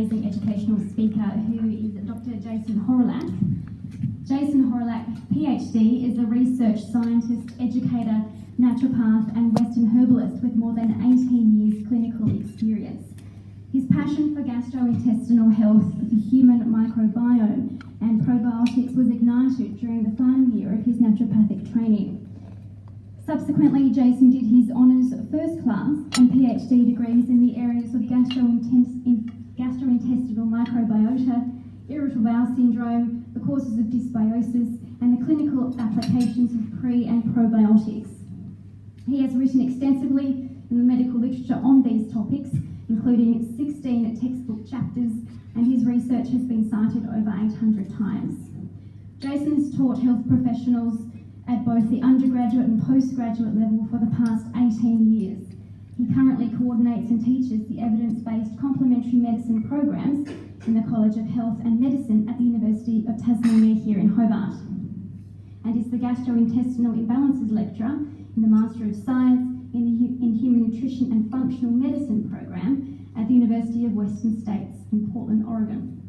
amazing educational speaker who is Dr. Jason Horolak. Jason Horolak, PhD, is a research scientist, educator, naturopath and Western herbalist with more than 18 years clinical experience. His passion for gastrointestinal health, the human microbiome and probiotics was ignited during the final year of his naturopathic training. Subsequently, Jason did his honours first class and PhD degrees in the areas of gastrointestinal microbiota, irritable bowel syndrome, the causes of dysbiosis, and the clinical applications of pre- and probiotics. He has written extensively in the medical literature on these topics, including 16 textbook chapters, and his research has been cited over 800 times. Jason has taught health professionals at both the undergraduate and postgraduate level for the past 18 years. He currently coordinates and teaches the evidence-based complementary medicine programs in the College of Health and Medicine at the University of Tasmania here in Hobart, and is the gastrointestinal imbalances lecturer in the Master of Science in Human Nutrition and Functional Medicine program at the University of Western States in Portland, Oregon.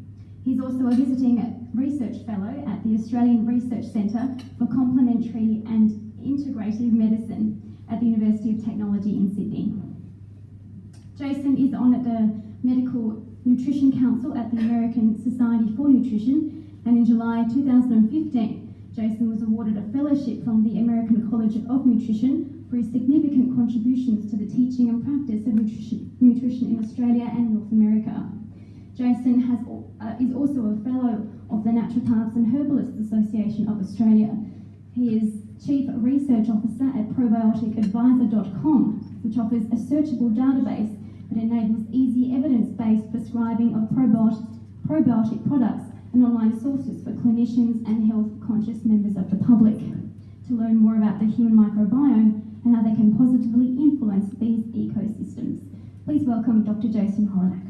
He's also a visiting research fellow at the Australian Research Centre for Complementary and Integrative Medicine at the University of Technology in Sydney. Jason is on the Medical Nutrition Council at the American Society for Nutrition, and in July 2015, Jason was awarded a fellowship from the American College of Nutrition for his significant contributions to the teaching and practice of nutrition in Australia and North America. Jason is also a fellow of the Naturopaths and Herbalists Association of Australia. He is Chief Research Officer at probioticadvisor.com, which offers a searchable database that enables easy evidence-based prescribing of probiotic products and online sources for clinicians and health-conscious members of the public to learn more about the human microbiome and how they can positively influence these ecosystems. Please welcome Dr. Jason Horolak.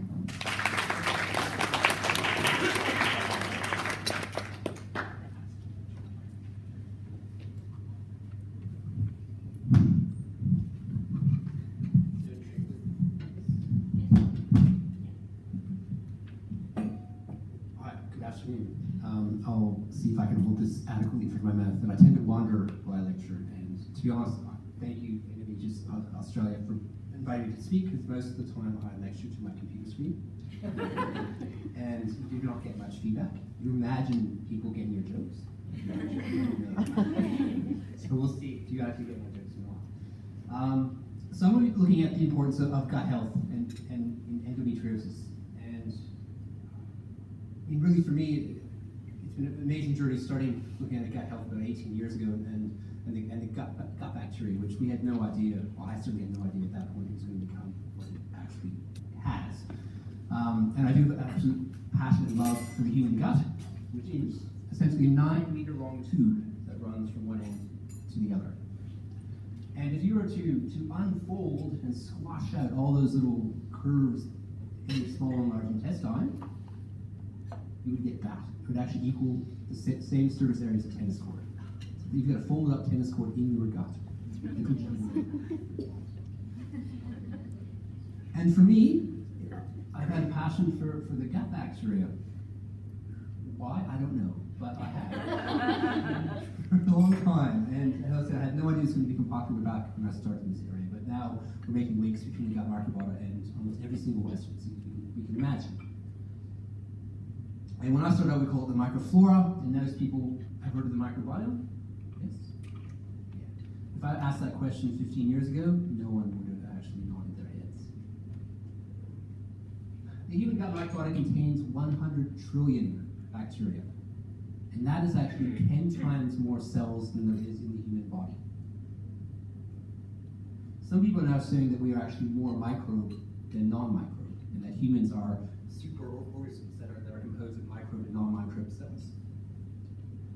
I'll see if I can hold this adequately for my mouth, and I tend to wander while I lecture. And to be honest, thank you, Just Australia, for inviting me to speak, because most of the time I lecture to my computer screen, and you do not get much feedback. You imagine people getting your jokes. So we'll see if you actually get my jokes or not. So I'm going to be looking at the importance of gut health and endometriosis. And really, for me, it's been an amazing journey starting looking at gut health about 18 years ago and the gut bacteria, which we had no idea, well, I certainly had no idea at that point it was going to become what it actually has. And I do have an absolute passion and love for the human gut, which is essentially a 9-meter long tube that runs from one end to the other. And if you were to unfold and squash out all those little curves in your small and large intestine, you would get that. It would actually equal the same surface area as a tennis court. So you've got a folded up tennis court in your gut. And for me, I've had a passion for the gut bacteria. Why? I don't know, but I have. For a long time. And as I said, I had no idea it was going to become popular back when I started in this area. But now we're making links between the gut microbiota and almost every single Western disease we can imagine. And when I started out, we called it the microflora, and most people have heard of the microbiome? Yes? Yeah. If I asked that question 15 years ago, no one would have actually nodded their heads. The human gut microbiota contains 100 trillion bacteria, and that is actually 10 times more cells than there is in the human body. Some people are now saying that we are actually more microbe than non-microbe, and that humans are superorganisms that are composed of microbe and non-microbe cells.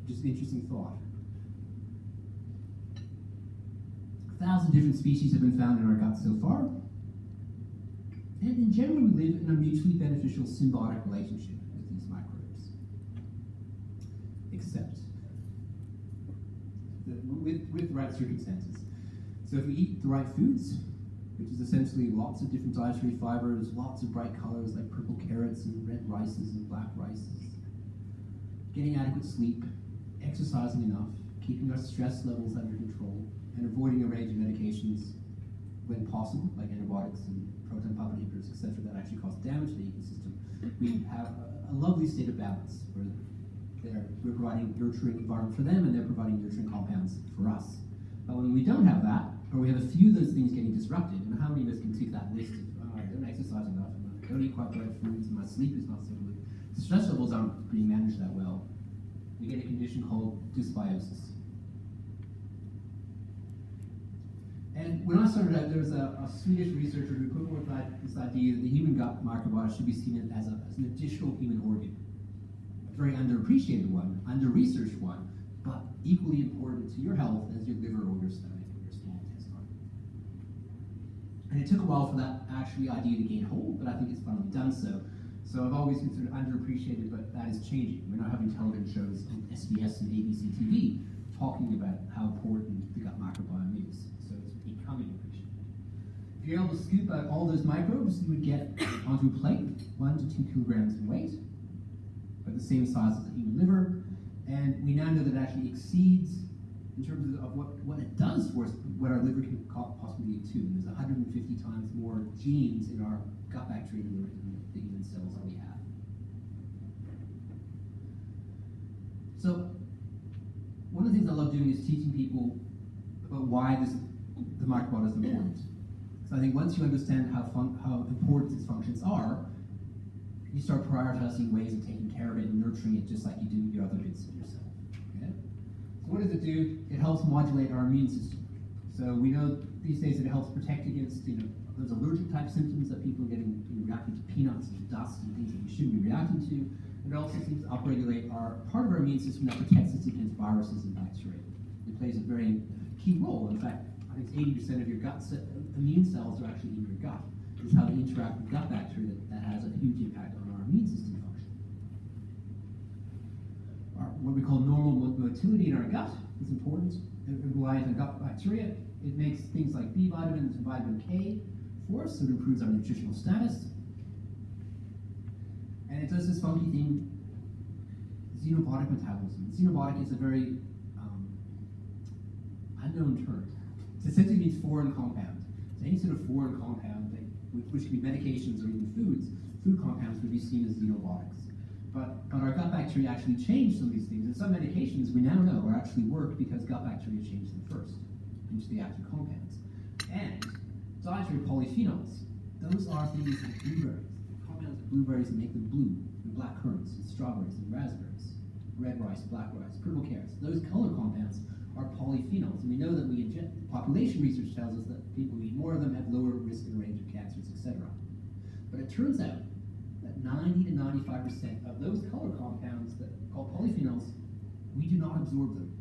Just an interesting thought. 1,000 different species have been found in our gut so far. And in general, we live in a mutually beneficial symbiotic relationship with these microbes. Except with the right circumstances. So if we eat the right foods, which is essentially lots of different dietary fibers, lots of bright colors like purple carrots and red rices and black rices. Getting adequate sleep, exercising enough, keeping our stress levels under control, and avoiding a range of medications when possible, like antibiotics and proton pump inhibitors, etc., that actually cause damage to the ecosystem. We have a lovely state of balance where we're providing nurturing environment for them and they're providing nurturing compounds for us. But when we don't have that, or we have a few of those things getting disrupted, and how many of us can tick that list of, I don't exercise enough, and I don't eat quite the right foods, and my sleep is not so good, the stress levels aren't being managed that well, we get a condition called dysbiosis. And when I started out, there was a Swedish researcher who put forth this idea that the human gut microbiota should be seen as an additional human organ. A very underappreciated one, under-researched one, but equally important to your health as your liver or your stomach or your small intestine. And it took a while for that actually idea to gain hold, but I think it's finally done so. So I've always been sort of underappreciated, but that is changing. We're now having television shows on SBS and ABC TV talking about how important the gut microbiome is. So it's becoming appreciated. If you're able to scoop out all those microbes, you would get onto a plate 1 to 2 kilograms in weight, but the same size as the human liver. And we now know that it actually exceeds, in terms of what it does for us, what our liver can possibly do too. And there's 150 times more genes in our gut bacteria than the human cells that we have. So, one of the things I love doing is teaching people about why the microbiota is important. So I think once you understand how important its functions are, you start prioritizing ways of taking care of it and nurturing it just like you do your other bits of yourself. Okay? So what does it do? It helps modulate our immune system. So we know these days that it helps protect against those allergic type symptoms that people are getting reacting to peanuts and dust and things that we shouldn't be reacting to. And it also seems to upregulate our part of our immune system that protects us against viruses and bacteria. It plays a very key role. In fact, I think 80% of your immune cells are actually in your gut. It's how they interact with gut bacteria that has a huge impact on our immune system function. What we call normal motility in our gut is important. It relies on gut bacteria. It makes things like B vitamins and vitamin K for us, so it improves our nutritional status. And it does this funky thing, xenobiotic metabolism. Xenobiotic is a very unknown term. It essentially means foreign compound. So any sort of foreign compound, which can be medications or even food compounds would be seen as xenobiotics. But our gut bacteria actually change some of these things. And some medications we now know are actually work because gut bacteria changed them first into the active compounds. And dietary polyphenols, those are things like blueberries. Compounds of blueberries that make them blue, and black currants, and strawberries, and raspberries, red rice, black rice, purple carrots. Those color compounds are polyphenols. And we know that population research tells us that people who eat more of them have lower risk and range of cancers, etc. But it turns out that 90 to 95% of those color compounds that are called polyphenols, we do not absorb them.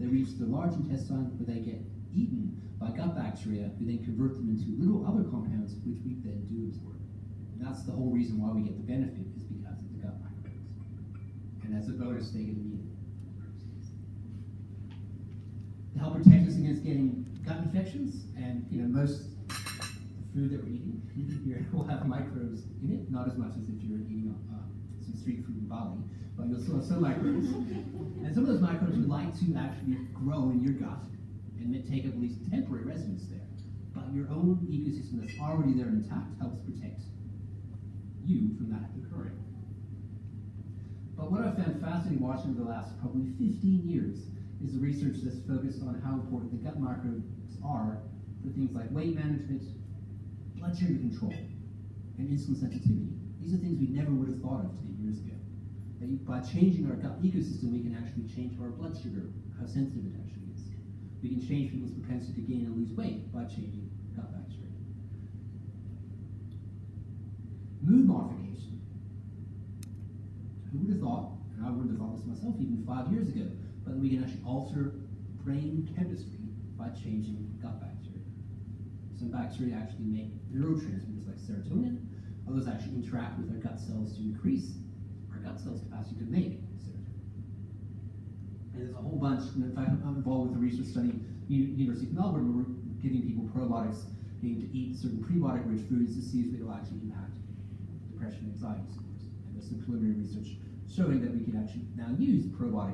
They reach the large intestine where they get eaten by gut bacteria, who then convert them into little other compounds, which we then do absorb. And that's the whole reason why we get the benefit, is because of the gut microbes. And as a bonus, they get immunity. To help protect us against getting gut infections, and most food that we're eating here will have microbes in it, not as much as if you're eating some street food in Bali, but you'll still have some microbes. And some of those microbes would like to actually grow in your gut and take up at least temporary residence there. But your own ecosystem that's already there intact helps protect you from that occurring. But what I've found fascinating watching over the last probably 15 years is the research that's focused on how important the gut microbes are for things like weight management, blood sugar control, and insulin sensitivity. These are things we never would have thought of 10 years ago. That by changing our gut ecosystem, we can actually change our blood sugar, how sensitive it actually is. We can change people's propensity to gain and lose weight by changing gut bacteria. Mood modification. Who would have thought, and I wouldn't have thought this myself even 5 years ago, but we can actually alter brain chemistry by changing gut bacteria. Some bacteria actually make neurotransmitters like serotonin. Others actually interact with our gut cells to increase our gut cells' capacity to make serotonin. And there's a whole bunch. In fact, I'm involved with a research study at the University of Melbourne where we're giving people probiotics being to eat certain prebiotic-rich foods to see if it will actually impact depression and anxiety scores. And there's some preliminary research showing that we can actually now use probiotics